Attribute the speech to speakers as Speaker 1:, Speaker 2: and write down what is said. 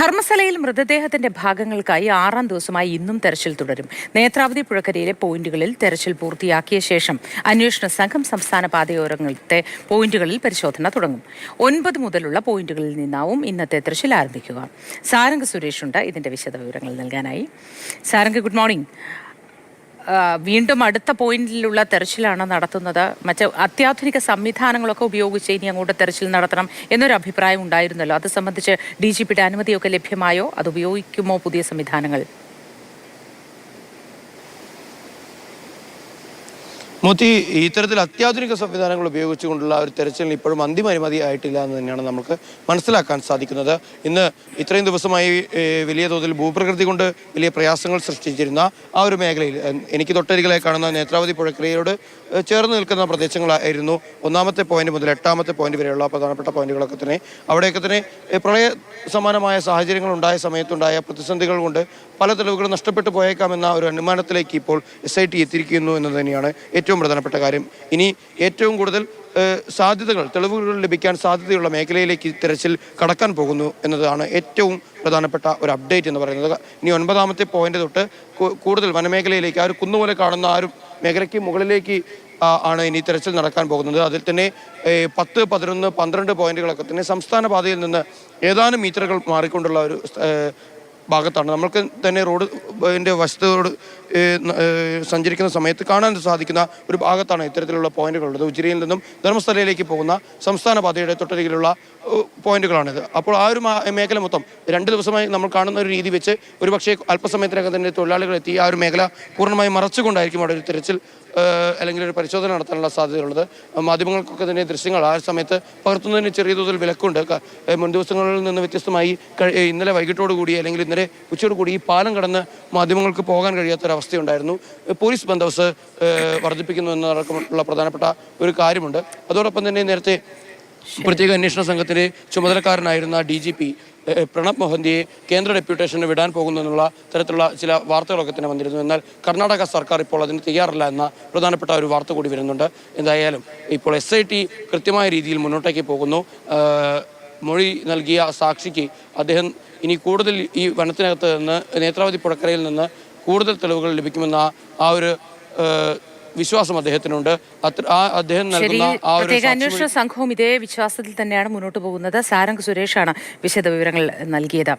Speaker 1: ധർമ്മസ്ഥലയിൽ മൃതദേഹത്തിന്റെ ഭാഗങ്ങൾക്കായി 6ാം ദിവസമായി ഇന്നും തെരച്ചിൽ തുടരും. നേത്രാവതി പുഴക്കരയിലെ പോയിന്റുകളിൽ തെരച്ചിൽ പൂർത്തിയാക്കിയ ശേഷം അന്വേഷണ സംഘം സംസ്ഥാന പാതയോരങ്ങളിലെ പോയിന്റുകളിൽ പരിശോധന തുടങ്ങും. 9 മുതലുള്ള പോയിന്റുകളിൽ നിന്നാവും ഇന്നത്തെ തെരച്ചിൽ ആരംഭിക്കുക. സാരംഗ് സുരേഷ് ഉണ്ട് ഇതിന്റെ വിശദവിവരങ്ങൾ നൽകാനായി. Sarang, good morning. വീണ്ടും അടുത്ത പോയിന്റിലുള്ള തെരച്ചിലാണ് നടത്തുന്നത്. മറ്റ് അത്യാധുനിക സംവിധാനങ്ങളൊക്കെ ഉപയോഗിച്ച് ഇനി അങ്ങോട്ട് തെരച്ചിൽ നടത്തണം എന്നൊരു അഭിപ്രായം ഉണ്ടായിരുന്നല്ലോ. അത് സംബന്ധിച്ച് DGPയുടെ അനുമതിയൊക്കെ ലഭ്യമായോ? അത് ഉപയോഗിക്കുമോ പുതിയ സംവിധാനങ്ങൾ?
Speaker 2: മോത്തി, ഇത്തരത്തിൽ അത്യാധുനിക സംവിധാനങ്ങൾ ഉപയോഗിച്ചുകൊണ്ടുള്ള ഒരു തെരച്ചിലിന് ഇപ്പോഴും അന്തിമ അനുമതി ആയിട്ടില്ല എന്ന് തന്നെയാണ് നമുക്ക് മനസ്സിലാക്കാൻ സാധിക്കുന്നത്. ഇന്ന് ഇത്രയും ദിവസമായി വലിയ തോതിൽ ഭൂപ്രകൃതി കൊണ്ട് വലിയ പ്രയാസങ്ങൾ സൃഷ്ടിച്ചിരുന്ന ആ ഒരു മേഖലയിൽ എനിക്ക് തൊട്ടരികിലായി കാണുന്ന നേത്രാവതി പുഴക്കരയോട് ചേർന്ന് നിൽക്കുന്ന പ്രദേശങ്ങളായിരുന്നു 1ാമത്തെ പോയിന്റ് മുതൽ 8ാമത്തെ പോയിന്റ് വരെയുള്ള പ്രധാനപ്പെട്ട പോയിന്റുകളൊക്കെ തന്നെ. അവിടെയൊക്കെ തന്നെ പ്രളയ സമാനമായ സാഹചര്യങ്ങൾ ഉണ്ടായ സമയത്തുണ്ടായ പ്രതിസന്ധികൾ കൊണ്ട് പല തെളിവുകളും നഷ്ടപ്പെട്ടു പോയേക്കാമെന്ന ഒരു അനുമാനത്തിലേക്ക് ഇപ്പോൾ SIT എത്തിയിരിക്കുന്നു എന്ന് തന്നെയാണ് ഏറ്റവും പ്രധാനപ്പെട്ട കാര്യം. ഇനി ഏറ്റവും കൂടുതൽ സാധ്യതകൾ, തെളിവുകൾ ലഭിക്കാൻ സാധ്യതയുള്ള മേഖലയിലേക്ക് തിരച്ചിൽ കടക്കാൻ പോകുന്നു എന്നതാണ് ഏറ്റവും പ്രധാനപ്പെട്ട ഒരു അപ്ഡേറ്റ് എന്ന് പറയുന്നത്. ഇനി 9ാമത്തെ പോയിന്റ് തൊട്ട് കൂടുതൽ വനമേഖലയിലേക്ക്, ആ ഒരു കുന്നുപോലെ കാണുന്ന ആ ഒരു മേഖലയ്ക്ക് മുകളിലേക്ക് ആണ് ഇനി തിരച്ചിൽ നടക്കാൻ പോകുന്നത്. അതിൽ തന്നെ 10, 11, 12 പോയിന്റുകളൊക്കെ തന്നെ സംസ്ഥാന പാതയിൽ നിന്ന് ഏതാനും മീറ്ററുകൾ മാറിക്കൊണ്ടുള്ള ഒരു ഭാഗത്താണ്. നമ്മൾക്ക് തന്നെ റോഡിൻ്റെ വശത്തോട് സഞ്ചരിക്കുന്ന സമയത്ത് കാണാൻ സാധിക്കുന്ന ഒരു ഭാഗത്താണ് ഇത്തരത്തിലുള്ള പോയിന്റുകളുള്ളത്. ഉജിരയിൽ നിന്നും ധർമ്മസ്ഥലയിലേക്ക് പോകുന്ന സംസ്ഥാന പാതയുടെ തൊട്ടരികിലുള്ള പോയിന്റുകളാണിത്. അപ്പോൾ ആ ഒരു മേഖല മൊത്തം 2 ദിവസമായി നമ്മൾ കാണുന്ന ഒരു രീതി വെച്ച് ഒരുപക്ഷെ അല്പസമയത്തിനകം തന്നെ തൊഴിലാളികൾ എത്തി ആ ഒരു മേഖല പൂർണ്ണമായും മറച്ചുകൊണ്ടായിരിക്കും അവിടെ ഒരു തിരച്ചിൽ അല്ലെങ്കിൽ ഒരു പരിശോധന നടത്താനുള്ള സാധ്യതയുള്ളത്. മാധ്യമങ്ങൾക്കൊക്കെ തന്നെ ദൃശ്യങ്ങൾ ആ സമയത്ത് പകർത്തുന്നതിന് ചെറിയ തോതിൽ വിലക്കുണ്ട്. മുൻ ദിവസങ്ങളിൽ നിന്ന് വ്യത്യസ്തമായി ഇന്നലെ വൈകിട്ടോടുകൂടി അല്ലെങ്കിൽ ഇന്നലെ ഉച്ചയോടുകൂടി ഈ പാലം കടന്ന് മാധ്യമങ്ങൾക്ക് പോകാൻ കഴിയാത്തൊരവസ്ഥയുണ്ടായിരുന്നു. പോലീസ് ബന്ദോബസ്ത് വർദ്ധിപ്പിക്കുന്നു എന്നതടക്കമുള്ള പ്രധാനപ്പെട്ട ഒരു കാര്യമുണ്ട്. അതോടൊപ്പം തന്നെ നേരത്തെ പ്രത്യേക അന്വേഷണ സംഘത്തിൻ്റെ ചുമതലക്കാരനായിരുന്ന DGP പ്രണബ് മൊഹന്തിയെ കേന്ദ്ര ഡെപ്യൂട്ടേഷന് വിടാൻ പോകുന്നു എന്നുള്ള തരത്തിലുള്ള ചില വാർത്തകളൊക്കെ തന്നെ വന്നിരുന്നു. എന്നാൽ കർണാടക സർക്കാർ ഇപ്പോൾ അതിന് തയ്യാറല്ല എന്ന പ്രധാനപ്പെട്ട ഒരു വാർത്ത കൂടി വരുന്നുണ്ട്. എന്തായാലും ഇപ്പോൾ SIT കൃത്യമായ രീതിയിൽ മുന്നോട്ടേക്ക് പോകുന്നു. മൊഴി നൽകിയ സാക്ഷിക്ക് അദ്ദേഹം ഇനി കൂടുതൽ ഈ വനത്തിനകത്ത് നിന്ന്, നേത്രാവതി പുഴക്കരയിൽ നിന്ന് കൂടുതൽ തെളിവുകൾ ലഭിക്കുമെന്ന ആ ഒരു വിശ്വാസം അദ്ദേഹത്തിനുണ്ട്. അദ്ദേഹം നൽകുന്ന ആ ഒരു
Speaker 1: അന്വേഷണ സംഘവും ഇതേ വിശ്വാസത്തിൽ തന്നെയാണ് മുന്നോട്ട് പോകുന്നത്. സാരംഗ് സുരേഷാണ് വിശദവിവരങ്ങൾ നൽകിയത്.